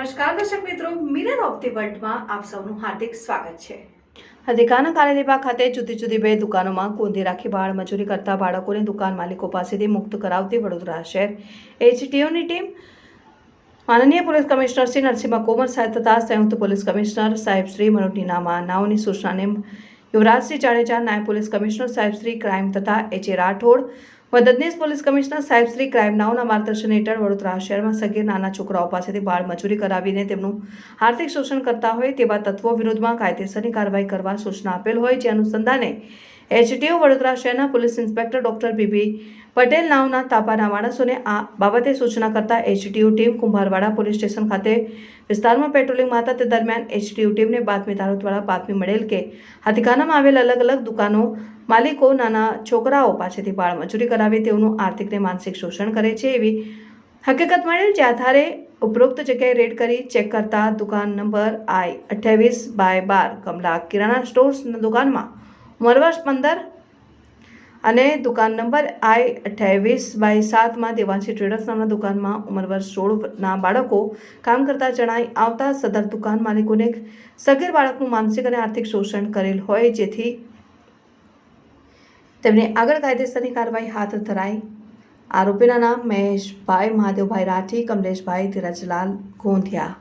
નમસ્કાર દર્શક મિત્રો, મિરર ઓફ ધી વર્લ્ડમાં આપ સૌનું હાર્દિક સ્વાગત છે। હદીકાના કારેલીબાગ ખાતે જુદી જુદી બે દુકાનોમાં કોંધી રાખી બાળ મજૂરી કરતા બાળકોને દુકાન માલિકો પાસેથી મુક્ત કરાવતી વડોદરા શહેર એચટીઓની ટીમ માનનીય પોલીસ કમિશનર શ્રી નરસિંહ કોમર સાહેબ તથા સંયુક્ત પોલીસ કમિશનર સાહેબ શ્રી મનોટીનામા નાઓની સૂચનાને યુવરાજસિંહ જાડેજા, નાયબ પોલીસ કમિશનર સાહેબ શ્રી ક્રાઇમ તથા એચ.એ. રાઠોડ, મદદનીશ પોલીસ કમિશનર સાહેબ શ્રી ક્રાઇમ નાઓના માર્ગદર્શન હેઠળ વડોદરા શહેરમાં સગીર નાના છોકરાઓ પાસેથી બાળ મજૂરી કરાવીને તેમનું આર્થિક શોષણ કરતા હોય તેવા તત્વો વિરુદ્ધમાં કાયદેસરની કાર્યવાહી કરવા સૂચના આપેલ હોય, જે અનુસંધાને એચટીઓ વડોદરા શહેરના પોલીસ ઇન્સ્પેક્ટર ડોક્ટર બી.બી. પટેલ નાઓના તાપાના માણસોને આ બાબતે સૂચના કરતા એચટીઓ ટીમ કુંભારવાડા પોલીસ સ્ટેશન ખાતે વિસ્તારમાં પેટ્રોલિંગમાં હતા। તે દરમિયાન એચટીઓ ટીમને બાતમીદારો દ્વારા બાતમી મળેલ કે હાથીખાનામાં આવેલ અલગ અલગ દુકાનો માલિકો નાના છોકરાઓ પાસેથી બાળ મજૂરી કરાવી તેઓનું આર્થિક ને માનસિક શોષણ કરે છે એવી હકીકત મળેલ, જે આધારે ઉપરોક્ત જગ્યાએ રેડ કરી ચેક કરતા દુકાન નંબર I-28/12 કમલા કિરાણા સ્ટોર્સની દુકાનમાં ઉંમર વર્ષ 15 અને દુકાન નંબર I-28/7 માં દેવાંશી ટ્રેડર્સ નામના દુકાનમાં ઉંમર વર્ષ 16 ના બાળકો કામ કરતા જણાઈ આવતા સદર દુકાન માલિકોને સગીર બાળકનું માનસિક અને આર્થિક શોષણ કરેલ હોય, જેથી તેમની આગળ કાયદેસરની કાર્યવાહી હાથ ધરાઈ। આરોપીના નામ મહેશભાઈ મહાદેવભાઈ રાઠી, કમલેશભાઈ ધીરજલાલ ગોંધિયા।